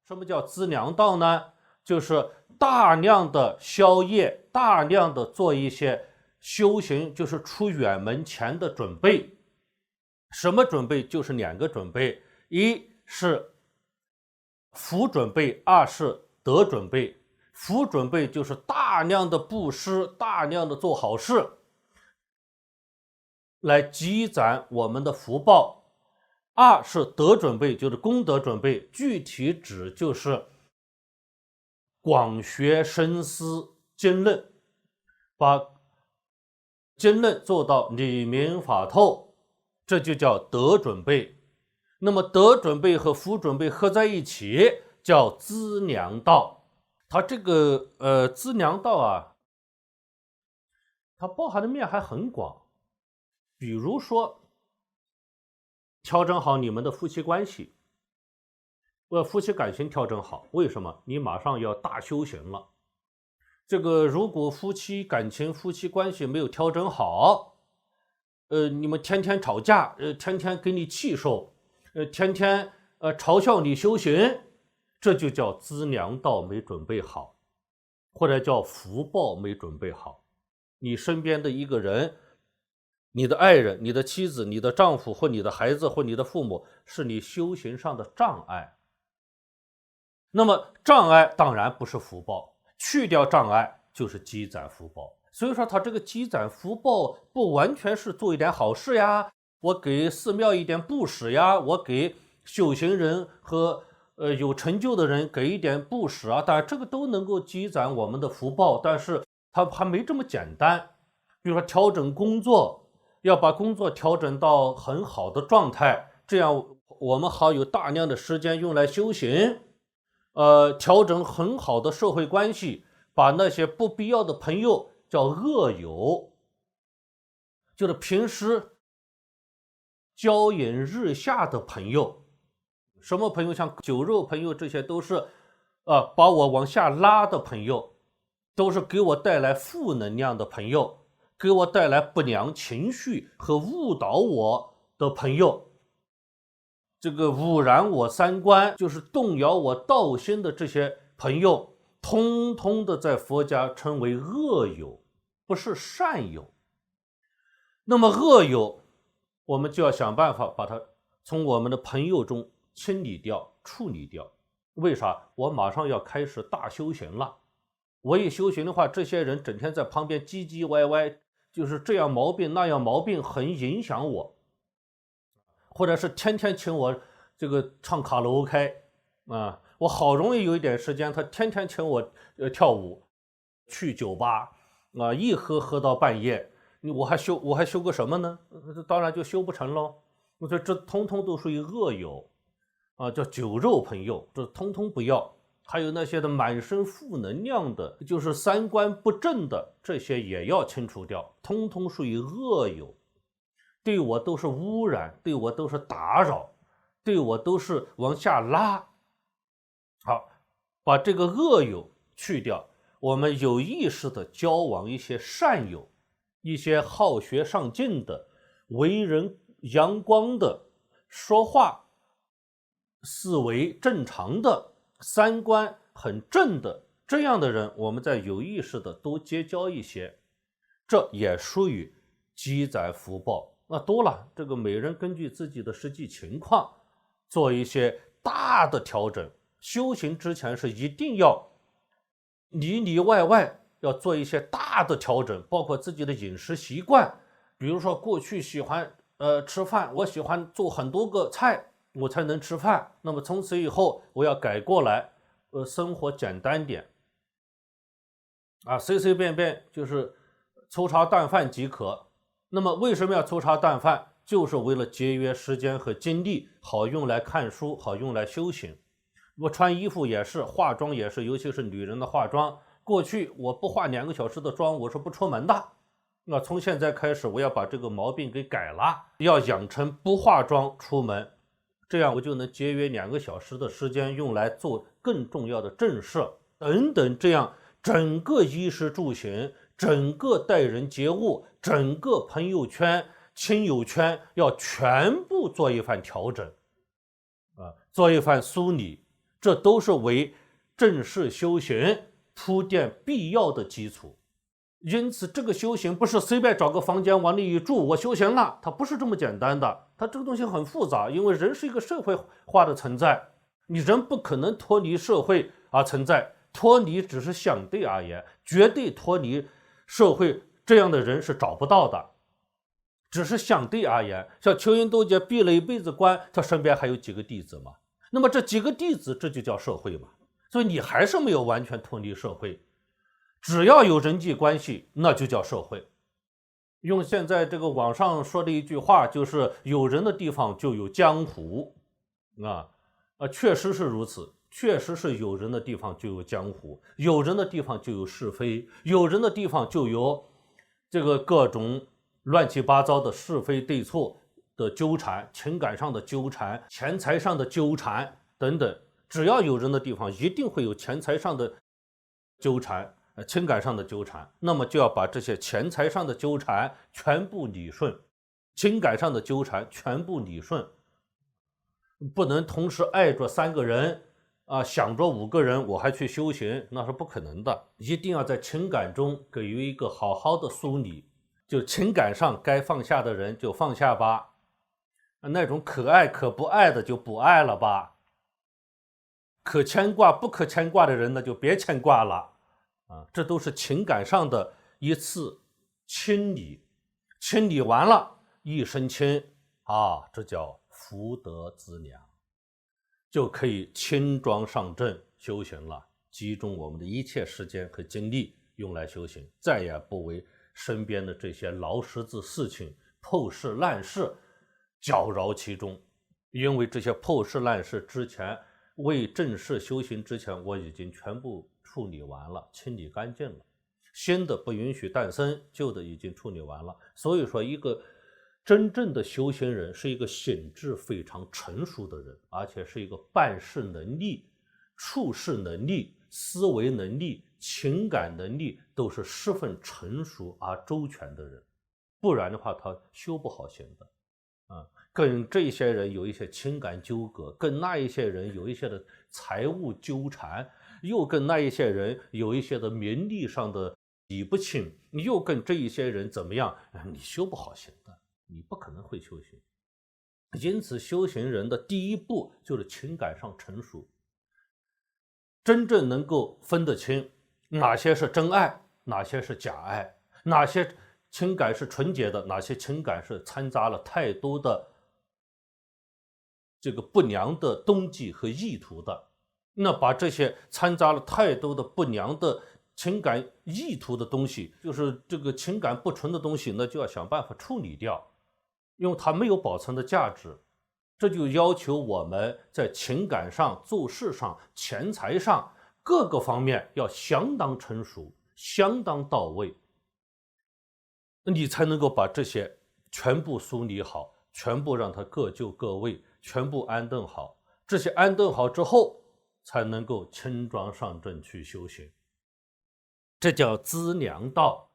什么叫资粮道呢？就是大量的宵夜，大量的做一些修行，就是出远门前的准备。什么准备？就是两个准备，一是福准备，二是德准备。福准备就是大量的布施，大量的做好事，来积攒我们的福报。二是德准备，就是功德准备，具体指就是广学深思经论，把经论做到理明法透，这就叫德准备。那么德准备和福准备合在一起叫资粮道。它这个资粮道啊，它包含的面还很广。比如说调整好你们的夫妻关系，夫妻感情调整好，为什么？你马上要大修行了。这个如果夫妻感情、夫妻关系没有调整好，你们天天吵架，天天给你气受，天天嘲笑你修行，这就叫资粮道没准备好，或者叫福报没准备好。你身边的一个人，你的爱人、你的妻子、你的丈夫或你的孩子或你的父母，是你修行上的障碍。那么障碍当然不是福报，去掉障碍就是积攒福报。所以说他这个积攒福报不完全是做一点好事呀，我给寺庙一点布施呀，我给修行人和有成就的人给一点布施啊，当然这个都能够积攒我们的福报，但是它还没这么简单。比如说调整工作，要把工作调整到很好的状态，这样我们好有大量的时间用来修行。调整很好的社会关系，把那些不必要的朋友叫恶友，就是平时交引日下的朋友。什么朋友？像酒肉朋友，这些都是把我往下拉的朋友，都是给我带来负能量的朋友，给我带来不良情绪和误导我的朋友。这个污染我三观，就是动摇我道心的这些朋友，通通的在佛家称为恶友，不是善友。那么恶友，我们就要想办法把它从我们的朋友中清理掉、处理掉。为啥？我马上要开始大修行了。我一修行的话，这些人整天在旁边唧唧歪歪，就是这样毛病那样毛病，很影响我。或者是天天请我这个唱卡拉 OK 啊，我好容易有一点时间，他天天请我跳舞，去酒吧啊，一喝到半夜，我还修个什么呢？当然就修不成喽。我说这通通都属于恶友啊，叫酒肉朋友，这通通不要。还有那些的满身负能量的，就是三观不正的，这些也要清除掉，通通属于恶友。对我都是污染，对我都是打扰，对我都是往下拉。好，把这个恶友去掉，我们有意识的交往一些善友，一些好学上进的、为人阳光的、说话思维正常的、三观很正的这样的人，我们在有意识的多结交一些，这也属于积攒福报。那多了，这个每人根据自己的实际情况做一些大的调整。修行之前是一定要里里外外要做一些大的调整，包括自己的饮食习惯。比如说过去喜欢吃饭，我喜欢做很多个菜我才能吃饭，那么从此以后我要改过来，生活简单点啊，随随便便就是粗茶淡饭即可。那么为什么要粗茶淡饭？就是为了节约时间和精力，好用来看书，好用来修行。我穿衣服也是，化妆也是，尤其是女人的化妆。过去我不化2个小时的妆，我是不出门的。那从现在开始，我要把这个毛病给改了，要养成不化妆出门，这样我就能节约2个小时的时间，用来做更重要的正事等等。这样整个衣食住行，整个待人接物，整个朋友圈、亲友圈要全部做一番调整啊，做一番梳理。这都是为正式修行铺垫必要的基础。因此这个修行不是随便找个房间往里一住我修行了，它不是这么简单的，它这个东西很复杂，因为人是一个社会化的存在，你人不可能脱离社会而存在，脱离只是相对而言，绝对脱离社会这样的人是找不到的，只是相对而言。像邱云多杰闭了一辈子关，他身边还有几个弟子嘛，那么这几个弟子这就叫社会嘛，所以你还是没有完全脱离社会，只要有人际关系那就叫社会。用现在这个网上说的一句话，就是有人的地方就有江湖确实是如此，确实是有人的地方就有江湖，有人的地方就有是非，有人的地方就有这个各种乱七八糟的是非对错的纠缠，情感上的纠缠，钱财上的纠缠等等。只要有人的地方一定会有钱财上的纠缠，情感上的纠缠，那么就要把这些钱财上的纠缠全部理顺，情感上的纠缠全部理顺，不能同时爱着3个人想着5个人我还去修行，那是不可能的。一定要在情感中给予一个好好的梳理，就情感上该放下的人就放下吧，那种可爱可不爱的就不爱了吧，可牵挂不可牵挂的人那就别牵挂了这都是情感上的一次清理，清理完了一身轻这叫福德资粮，就可以轻装上阵修行了，集中我们的一切时间和精力用来修行，再也不为身边的这些劳什子事情破事烂事搅扰其中。因为这些破事烂事之前为正式修行之前我已经全部处理完了，清理干净了，新的不允许诞生，旧的已经处理完了。所以说一个真正的修行人是一个心智非常成熟的人，而且是一个办事能力、处事能力、思维能力、情感能力都是十分成熟而周全的人，不然的话他修不好行的跟这些人有一些情感纠葛，跟那一些人有一些的财务纠缠，又跟那一些人有一些的名利上的理不清，你又跟这一些人怎么样你修不好行的，你不可能会修行。因此修行人的第一步就是情感上成熟，真正能够分得清哪些是真爱，哪些是假爱，哪些情感是纯洁的，哪些情感是掺杂了太多的这个不良的动机和意图的。那把这些掺杂了太多的不良的情感意图的东西，就是这个情感不纯的东西，那就要想办法处理掉，因为它没有保存的价值。这就要求我们在情感上、做事上、钱财上各个方面要相当成熟，相当到位，你才能够把这些全部梳理好，全部让它各就各位，全部安顿好。这些安顿好之后，才能够轻装上阵去修行，这叫资粮道。